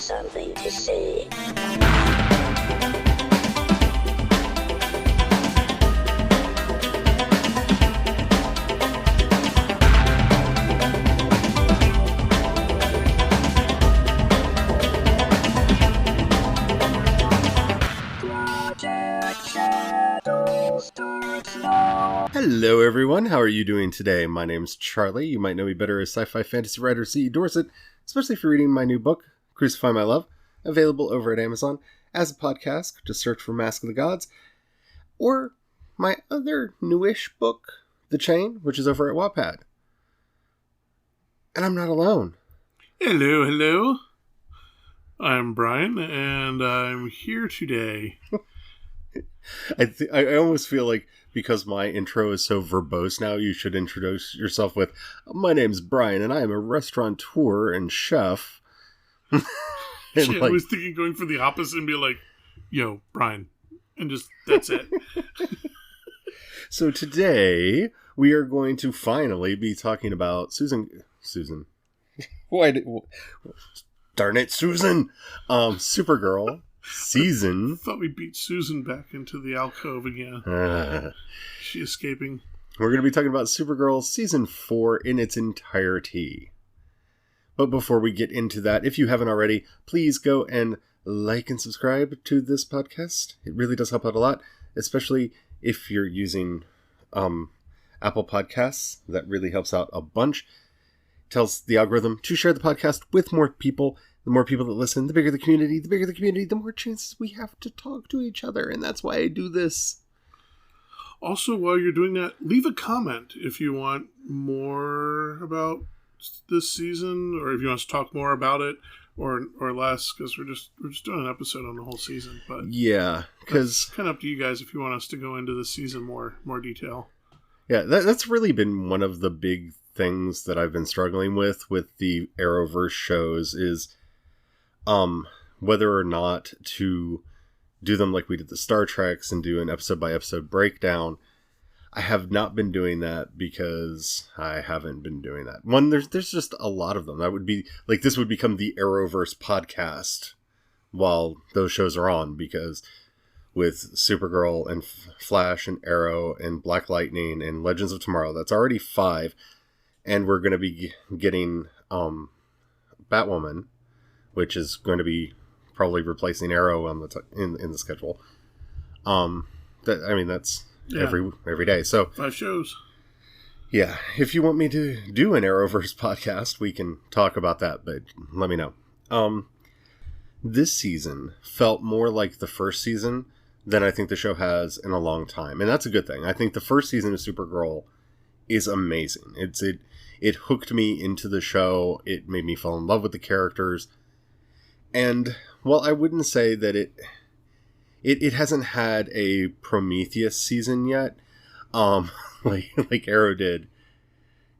something to say. Hello everyone, how are you doing today? My name's Charlie. You might know me better as sci-fi fantasy writer C.E. Dorset, especially for reading my new book, Crucify My Love, available over at Amazon as a podcast. Just search for Mask of the Gods, or my other newish book, The Chain, which is over at Wattpad. And I'm not alone. Hello. I'm Brian, and I'm here today. I almost feel like because my intro is so verbose now, you should introduce yourself with, my name's Brian, and I am a restaurateur and chef. I was thinking going for the opposite and be like, yo, Brian. And just, that's it. So today, we are going to finally be talking about Susan. Darn it, Susan! Supergirl. Season. I thought we beat Susan back into the alcove again. She escaping. We're going to be talking about Supergirl Season 4 in its entirety. But before we get into that, if you haven't already, please go and like and subscribe to this podcast. It really does help out a lot, especially if you're using Apple Podcasts. That really helps out a bunch. Tells the algorithm to share the podcast with more people. The more people that listen, the bigger the community, the more chances we have to talk to each other. And that's why I do this. Also, while you're doing that, leave a comment if you want more about this season, or if you want us to talk more about it, or less, because we're just doing an episode on the whole season. But yeah, because kind of up to you guys if you want us to go into the season more detail. Yeah, that's really been one of the big things that I've been struggling with the Arrowverse shows is whether or not to do them like we did the Star Treks and do an episode by episode breakdown. I have not been doing that because I haven't been doing that. One, there's just a lot of them. That would be like, this would become the Arrowverse podcast while those shows are on, because with Supergirl and Flash and Arrow and Black Lightning and Legends of Tomorrow, that's already 5. And we're going to be getting Batwoman, which is going to be probably replacing Arrow on in the schedule. That's every day. So 5 shows. Yeah, if you want me to do an Arrowverse podcast, we can talk about that. But let me know. This season felt more like the first season than I think the show has in a long time, and that's a good thing. I think the first season of Supergirl is amazing. It hooked me into the show. It made me fall in love with the characters. And while I wouldn't say that it hasn't had a Prometheus season yet, like Arrow did,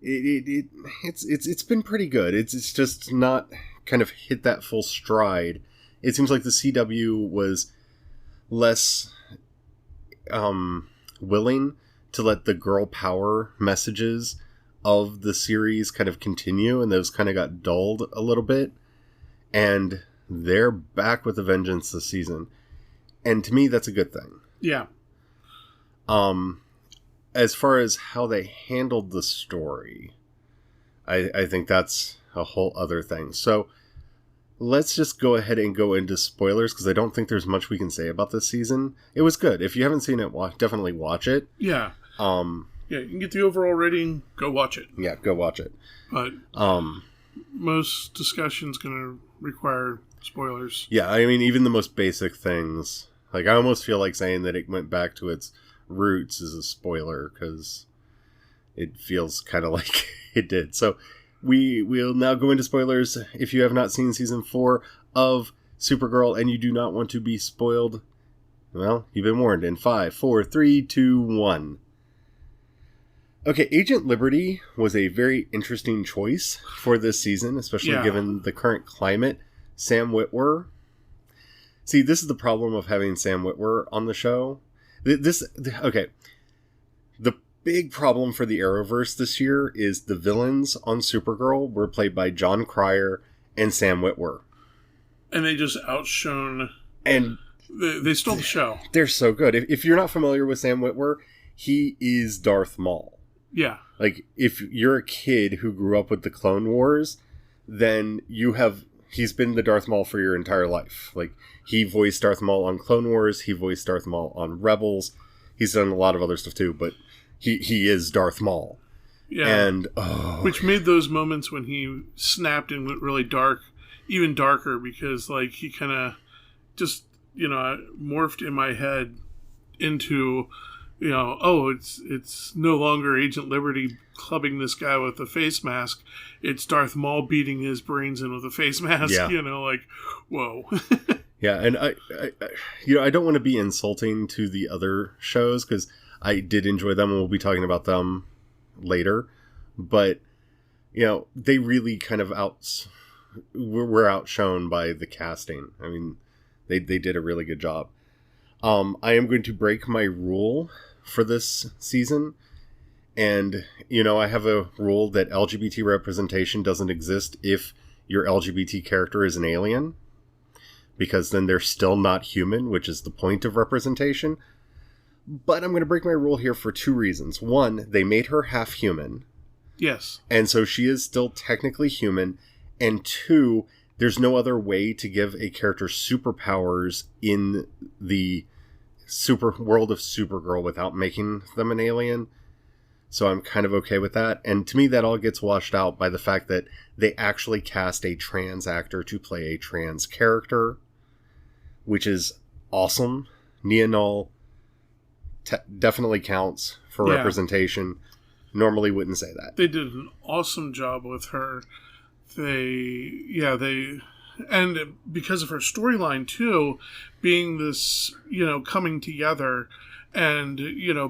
it's been pretty good. It's just not kind of hit that full stride. It seems like the CW was less willing to let the girl power messages of the series kind of continue, and those kind of got dulled a little bit. And they're back with a vengeance this season. And to me, that's a good thing. Yeah. As far as how they handled the story, I think that's a whole other thing. So let's just go ahead and go into spoilers, because I don't think there's much we can say about this season. It was good. If you haven't seen it, definitely watch it. Yeah. Yeah, you can get the overall rating, go watch it. Yeah, go watch it. But most discussion's going to require spoilers. Yeah, I mean, even the most basic things. Like, I almost feel like saying that it went back to its roots is a spoiler, because it feels kind of like it did. So we'll now go into spoilers. If you have not seen Season 4 of Supergirl and you do not want to be spoiled, well, you've been warned in 5, 4, 3, 2, 1. Okay, Agent Liberty was a very interesting choice for this season, especially given the current climate. Sam Witwer. See, this is the problem of having Sam Witwer on the show. Okay. The big problem for the Arrowverse this year is the villains on Supergirl were played by John Cryer and Sam Witwer. And they just outshone. And They stole the show. They're so good. If you're not familiar with Sam Witwer, he is Darth Maul. Yeah. Like, if you're a kid who grew up with the Clone Wars, then he's been the Darth Maul for your entire life. Like, he voiced Darth Maul on Clone Wars, he voiced Darth Maul on Rebels, he's done a lot of other stuff too, but he is Darth Maul. Yeah. And, which made those moments when he snapped and went really dark even darker, because, like, he kind of just, morphed in my head into... it's no longer Agent Liberty clubbing this guy with a face mask. It's Darth Maul beating his brains in with a face mask. Yeah. Whoa. Yeah, and I don't want to be insulting to the other shows, because I did enjoy them, and we'll be talking about them later. But, they really kind of were outshone by the casting. I mean, they did a really good job. I am going to break my rule for this season. And, I have a rule that LGBT representation doesn't exist if your LGBT character is an alien. Because then they're still not human, which is the point of representation. But I'm going to break my rule here for two reasons. One, they made her half human. Yes. And so she is still technically human. And two, there's no other way to give a character superpowers in the world of Supergirl without making them an alien. So I'm kind of okay with that. And to me, that all gets washed out by the fact that they actually cast a trans actor to play a trans character, which is awesome. Nia Null definitely counts for representation. Normally wouldn't say that. They did an awesome job with her. And because of her storyline too, being this, coming together, and,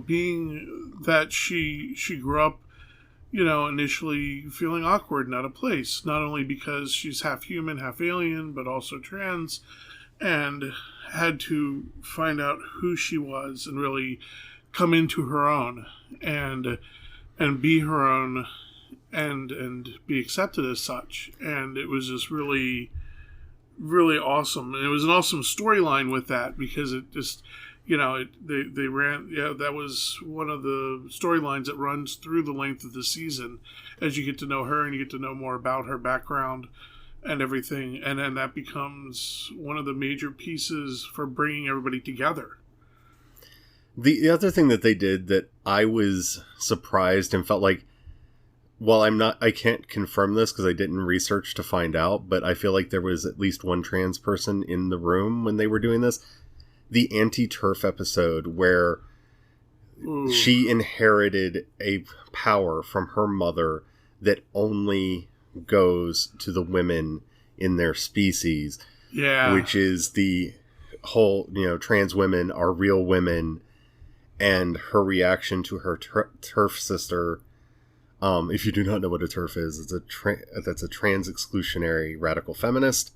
being that she grew up, initially feeling awkward and out of place, not only because she's half human, half alien, but also trans, and had to find out who she was and really come into her own and be her own and be accepted as such. And it was just really, really awesome. And it was an awesome storyline with that, because it just, they ran, that was one of the storylines that runs through the length of the season, as you get to know her and you get to know more about her background and everything. And then that becomes one of the major pieces for bringing everybody together. The other thing that they did that I was surprised and felt like, well, I can't confirm this because I didn't research to find out, but I feel like there was at least one trans person in the room when they were doing this. The anti-turf episode where she inherited a power from her mother that only goes to the women in their species. Yeah. Which is the whole, trans women are real women, and her reaction to her turf sister. If you do not know what a TERF is, that's a trans-exclusionary radical feminist.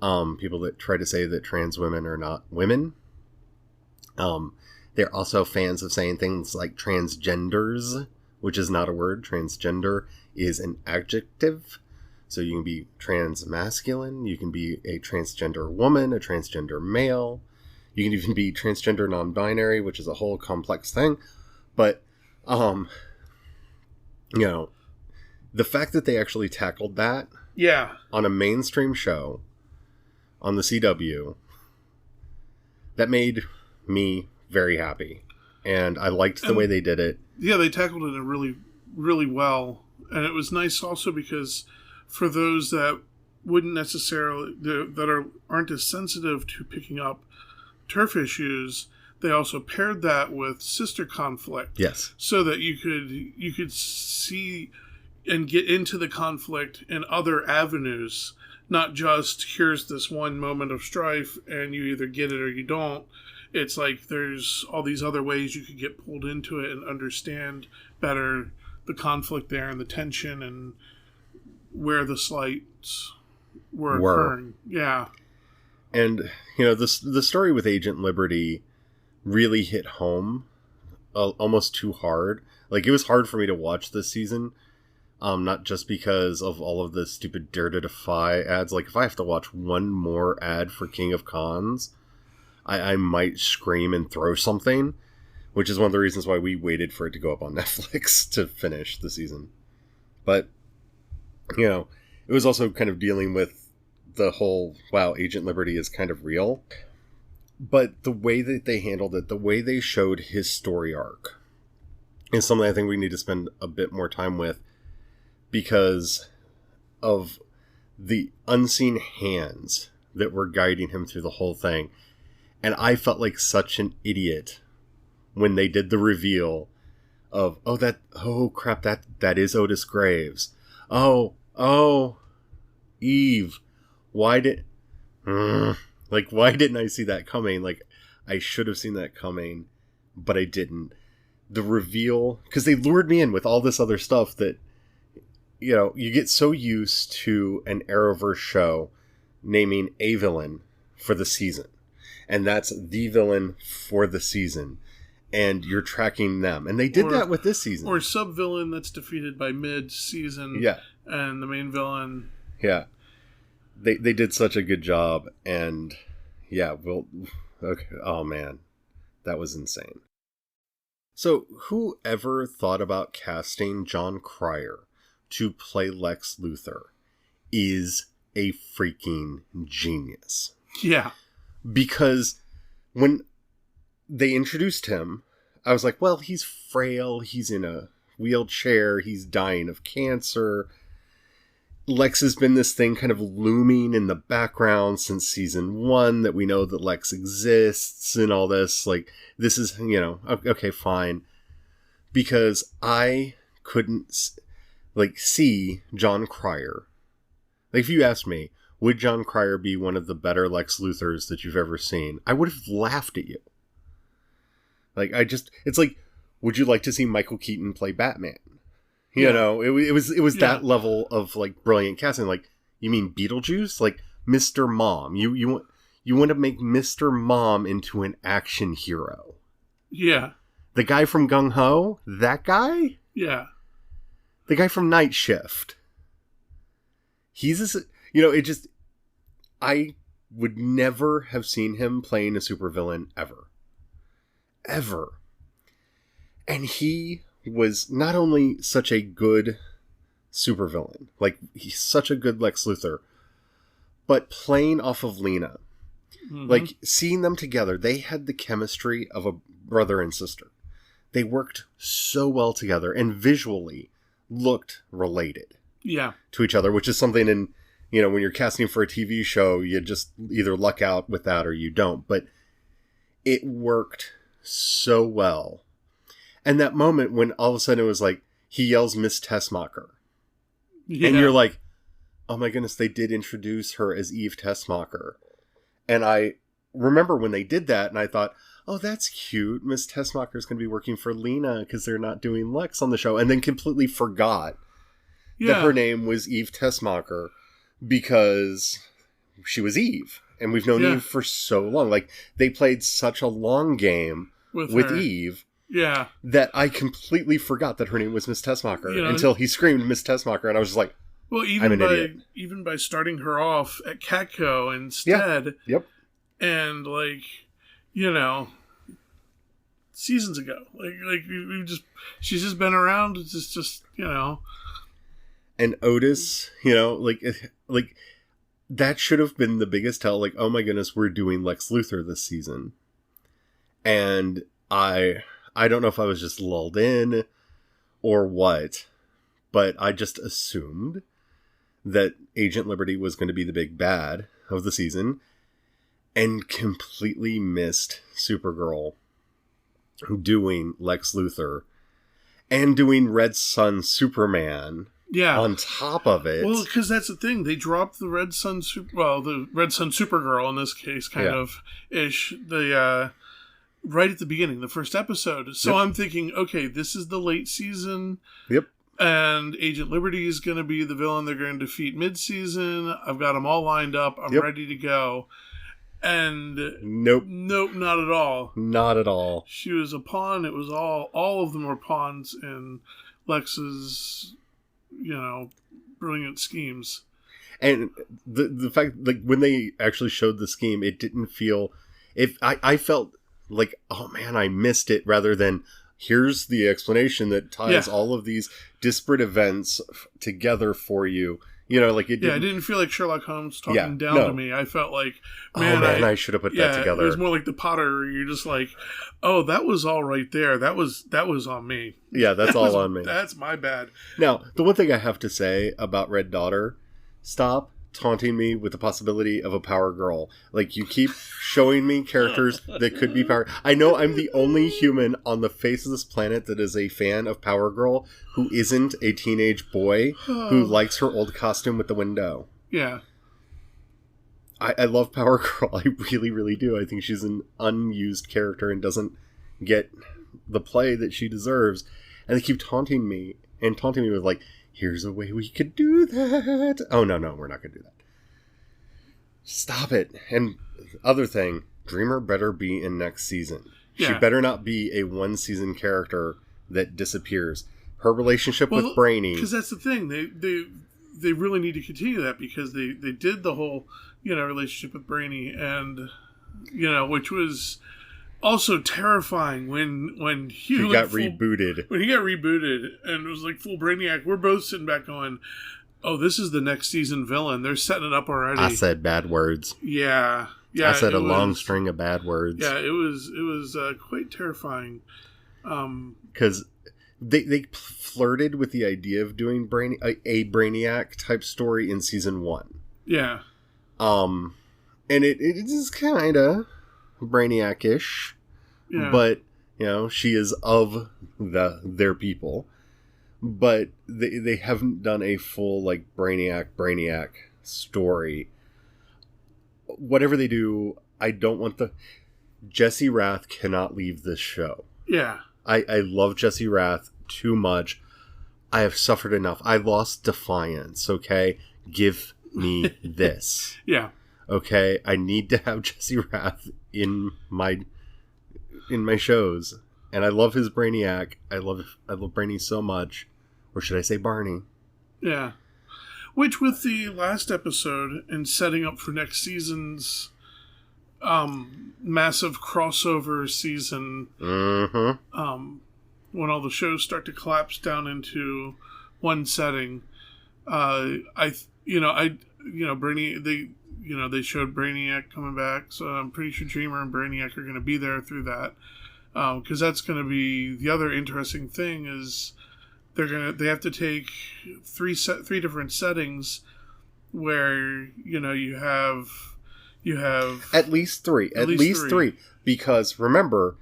People that try to say that trans women are not women. They're also fans of saying things like transgenders, which is not a word. Transgender is an adjective. So you can be trans-masculine, you can be a transgender woman, a transgender male. You can even be transgender non-binary, which is a whole complex thing. But, the fact that they actually tackled that on a mainstream show on the CW, that made me very happy. And I liked the way they did it. Yeah, they tackled it really, really well. And it was nice also because for those that wouldn't necessarily, aren't as sensitive to picking up turf issues, they also paired that with sister conflict. Yes. So that you could see and get into the conflict in other avenues, not just here's this one moment of strife and you either get it or you don't. It's like there's all these other ways you could get pulled into it and understand better the conflict there and the tension and where the slights were occurring. Yeah. And, the story with Agent Liberty really hit home almost too hard. Like, it was hard for me to watch this season Not just because of all of the stupid Dare to Defy ads. Like, if I have to watch one more ad for King of Cons, I might scream and throw something, which is one of the reasons why we waited for it to go up on Netflix to finish the season. But, you know, it was also kind of dealing with the whole, wow, Agent Liberty is kind of real. But the way that they handled it, the way they showed his story arc, is something I think we need to spend a bit more time with, because of the unseen hands that were guiding him through the whole thing. And I felt like such an idiot when they did the reveal of, oh crap, that is Otis Graves. Oh, Eve. Why didn't I see that coming? Like, I should have seen that coming, but I didn't. The reveal, because they lured me in with all this other stuff that, you know, you get so used to an Arrowverse show naming a villain for the season. And that's the villain for the season. And you're tracking them. And they did that with this season. Or sub-villain that's defeated by mid-season. Yeah. And the main villain. Yeah. They did such a good job. And, yeah, okay. Oh, man. That was insane. So, whoever thought about casting John Cryer to play Lex Luthor is a freaking genius. Yeah. Because when they introduced him, I was like, well, he's frail, he's in a wheelchair, he's dying of cancer. Lex has been this thing kind of looming in the background since season 1, that we know that Lex exists and all this. Like, this is, you know, okay, fine. Because I couldn't, like, see John Cryer. Like, if you asked me, would John Cryer be one of the better Lex Luthors that you've ever seen? I would have laughed at you. Like, it's like, would you like to see Michael Keaton play Batman? You know, it was that level of, like, brilliant casting. Like, you mean Beetlejuice? Like, Mr. Mom. You want to make Mr. Mom into an action hero. Yeah. The guy from Gung Ho? That guy? Yeah. The guy from Night Shift. He's you know, I would never have seen him playing a supervillain ever. Ever. And he was not only such a good supervillain, like, he's such a good Lex Luthor, but playing off of Lena. Mm-hmm. Like, seeing them together, they had the chemistry of a brother and sister. They worked so well together and visually looked related to each other, which is something in, you know, when you're casting for a TV show, you just either luck out with that or you don't. But it worked so well. And that moment when all of a sudden it was like, he yells Miss Tessmacher. Yeah. And you're like, oh my goodness, they did introduce her as Eve Tessmacher. And I remember when they did that, and I thought, oh, that's cute. Miss Tessmacher's going to be working for Lena because they're not doing Lex on the show. And then completely forgot that her name was Eve Tessmacher because she was Eve. And we've known Eve for so long. Like, they played such a long game with Eve that I completely forgot that her name was Miss Tessmacher until he screamed Miss Tessmacher. And I was just like, well, even by starting her off at Catco instead. Yep. And, like, you know, seasons ago, she's just been around. It's just you know. And Otis, you know, like that should have been the biggest tell. Like, oh my goodness, we're doing Lex Luthor this season. And I don't know if I was just lulled in or what, but I just assumed that Agent Liberty was going to be the big bad of the season. And completely missed Supergirl doing Lex Luthor and doing Red Sun Superman on top of it. Well, because that's the thing. They dropped the Red Sun the Red Sun Supergirl in this case, kind of ish. Right at the beginning, the first episode. So I'm thinking, okay, this is the late season. Yep. And Agent Liberty is going to be the villain they're going to defeat mid-season. I've got them all lined up. I'm ready to go. And nope, not at all. Not at all. She was a pawn. It was all of them were pawns in Lex's brilliant schemes. And the fact, like, when they actually showed the scheme, it didn't feel... I felt like, oh man, I missed it, rather than here's the explanation that ties all of these disparate events together for you. Like it didn't... it didn't feel like Sherlock Holmes talking down to me. I felt like, I should have put that together. It was more like the Potter, where you're just like, oh, that was all right there. That was on me. Yeah, that's all on me. That's my bad. Now, the one thing I have to say about Red Daughter, stop taunting me with the possibility of a Power Girl. Like, you keep showing me characters that could be Power... I know I'm the only human on the face of this planet that is a fan of Power Girl who isn't a teenage boy who likes her old costume with the window. Yeah. I love Power Girl. I really, really do. I think she's an unused character and doesn't get the play that she deserves. And they keep taunting me with, like, here's a way we could do that. Oh, no, we're not going to do that. Stop it. And other thing, Dreamer better be in next season. Yeah. She better not be a one-season character that disappears. Her relationship with Brainy... Because that's the thing. They really need to continue that, because they did the whole, relationship with Brainy, and, which was... also terrifying when he got rebooted. When he got rebooted and it was like full Brainiac, we're both sitting back going, oh, this is the next season villain. They're setting it up already. I said bad words. Yeah. I said a long string of bad words. Yeah, it was quite terrifying. Because they flirted with the idea of doing a Brainiac type story in season 1. Yeah. And it is kind of Brainiac-ish. Yeah. But, she is of their people. But they haven't done a full, like, Brainiac story. Whatever they do, I don't want Jesse Rath cannot leave this show. Yeah. I love Jesse Rath too much. I have suffered enough. I lost Defiance, okay? Give me this. Yeah. Okay? I need to have Jesse Rath in my shows. And I love his Brainiac. I love Brainy so much. Or should I say Barney? Yeah. Which, with the last episode and setting up for next season's massive crossover season, when all the shows start to collapse down into one setting, Brainy, they showed Brainiac coming back, so I'm pretty sure Dreamer and Brainiac are going to be there through that, because that's going to be the other interesting thing is they have to take three different settings where you have at least three, because remember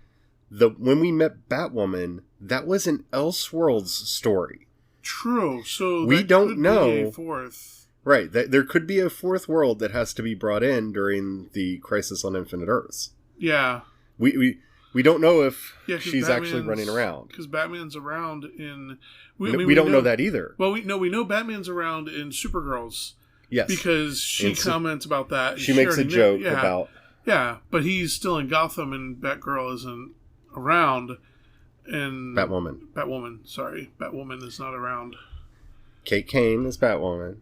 when we met Batwoman, that was an Elseworlds story. True, so we don't know a fourth. Right, there could be a fourth world that has to be brought in during the Crisis on Infinite Earths. Yeah, we don't know if she's actually running around, because Batman's around in. We don't know that either. Well, we know Batman's around in Supergirl's. Yes, because she comments about that. She makes a joke about. Yeah, but he's still in Gotham, and Batgirl isn't around. And Batwoman. Sorry, Batwoman is not around. Kate Kane is Batwoman.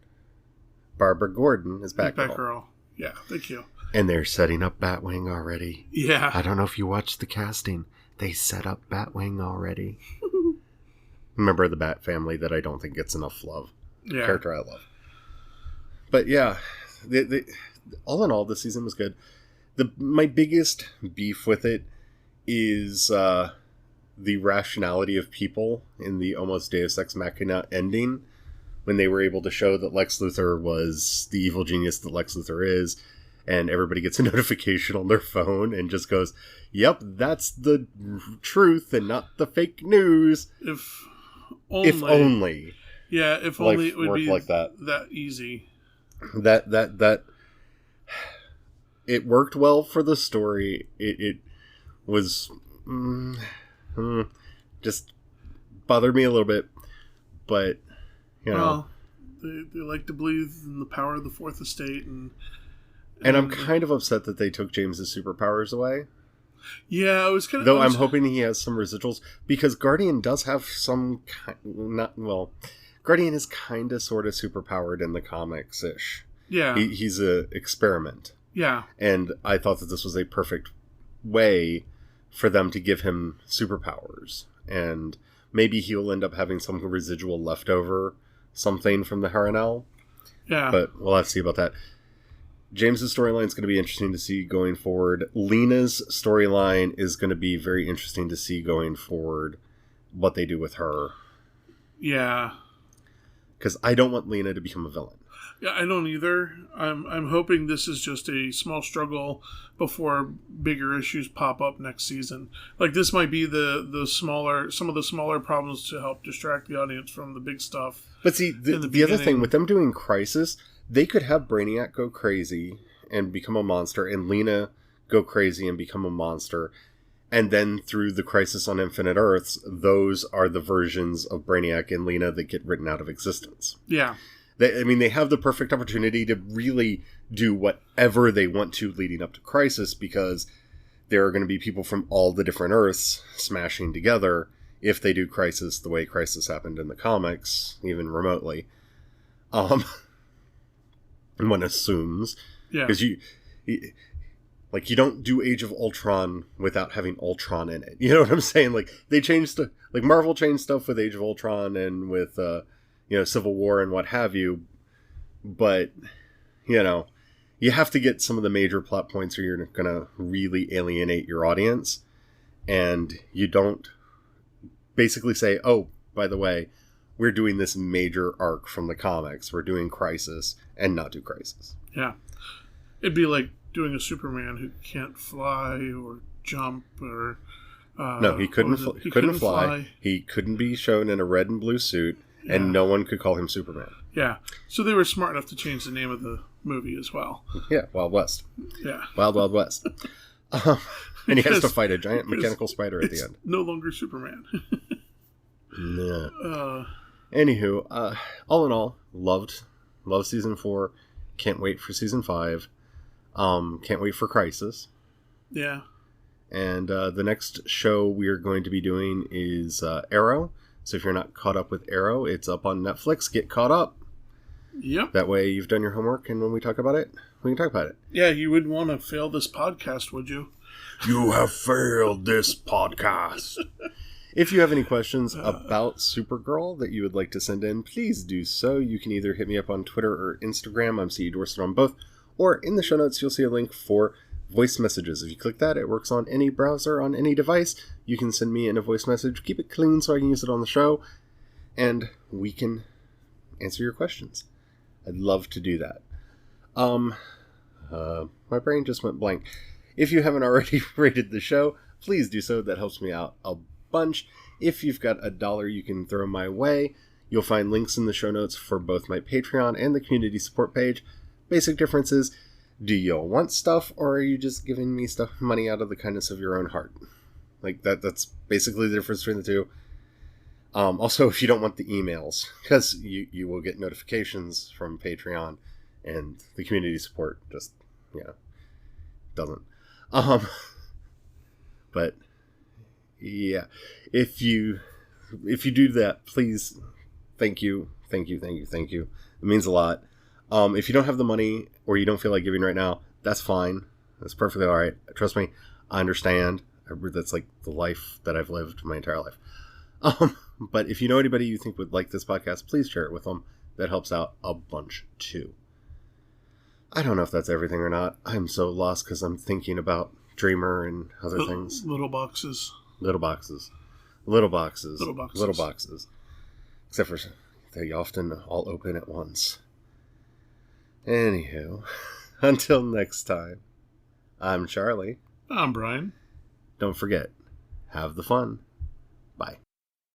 Barbara Gordon is Batgirl. Yeah, thank you. And they're setting up Batwing already. Yeah. I don't know if you watched the casting. They set up Batwing already. Member of the Bat family that I don't think gets enough love. Yeah. Character I love. But yeah, all in all, this season was good. My biggest beef with it is the rationality of people in the almost Deus Ex Machina ending, when they were able to show that Lex Luthor was the evil genius that Lex Luthor is, and everybody gets a notification on their phone and just goes, yep, that's the truth and not the fake news. If only. Yeah, if only it would be like that easy. That it worked well for the story. It was just bothered me a little bit, but well, they like to believe in the power of the Fourth Estate, and I'm kind of upset that they took James's superpowers away. Yeah, I was kind of. I'm hoping he has some residuals, because Guardian does have some Guardian is kind of sort of superpowered in the comics-ish. Yeah. He's a experiment. Yeah. And I thought that this was a perfect way for them to give him superpowers. And maybe he'll end up having some residual leftover something from the Harrenhal. Yeah. But we'll have to see about that. James's storyline is going to be interesting to see going forward. Lena's storyline is going to be very interesting to see going forward what they do with her. Yeah. Because I don't want Lena to become a villain. Yeah, I don't either. I'm hoping this is just a small struggle before bigger issues pop up next season. Like, this might be some of the smaller problems to help distract the audience from the big stuff. But see, the other thing, with them doing Crisis, they could have Brainiac go crazy and become a monster, and Lena go crazy and become a monster. And then through the Crisis on Infinite Earths, those are the versions of Brainiac and Lena that get written out of existence. Yeah. They have the perfect opportunity to really do whatever they want to leading up to Crisis, because there are going to be people from all the different Earths smashing together if they do Crisis the way Crisis happened in the comics, even remotely. One assumes. Yeah. Because you don't do Age of Ultron without having Ultron in it. You know what I'm saying? Like, they changed like Marvel changed stuff with Age of Ultron and with Civil War and what have you, but you have to get some of the major plot points or you're going to really alienate your audience, and you don't basically say, oh, by the way, we're doing this major arc from the comics, we're doing Crisis, and not do Crisis. Yeah. It'd be like doing a Superman who can't fly or jump or... no, he couldn't fly. He couldn't be shown in a red and blue suit, and no one could call him Superman. Yeah. So they were smart enough to change the name of the movie as well. Yeah, Wild West. Yeah. Wild, Wild West. And he has to fight a giant mechanical spider at the end. No longer Superman. Yeah. Anywho, all in all, love season 4. Can't wait for season 5. Can't wait for Crisis. Yeah. And the next show we are going to be doing is Arrow. So if you're not caught up with Arrow, it's up on Netflix. Get caught up. Yep. That way you've done your homework, and when we talk about it, we can talk about it. Yeah, you wouldn't want to fail this podcast, would you? You have failed this podcast. If you have any questions about Supergirl that you would like to send in, please do so. You can either hit me up on Twitter or Instagram. I'm C. Dorset on both. Or in the show notes, you'll see a link for voice messages. If you click that, it works on any browser, on any device. You can send me in a voice message. Keep it clean so I can use it on the show. And we can answer your questions. I'd love to do that. My brain just went blank. If you haven't already rated the show, please do so. That helps me out a bunch. If you've got $1 you can throw my way, you'll find links in the show notes for both my Patreon and the community support page. Basic difference is, do you want stuff, or are you just giving me money out of the kindness of your own heart? Like, that's basically the difference between the two. Also, if you don't want the emails, because you will get notifications from Patreon, and the community support just, doesn't. But, yeah, if you do that, please, thank you. It means a lot. If you don't have the money, or you don't feel like giving right now, that's fine. That's perfectly alright. Trust me, I understand. That's like the life that I've lived my entire life. But if you know anybody you think would like this podcast, please share it with them. That helps out a bunch, too. I don't know if that's everything or not. I'm so lost because I'm thinking about Dreamer and other things. Little boxes. Except for they often all open at once. Anywho, until next time, I'm Charlie. I'm Brian. Don't forget, have the fun. Bye.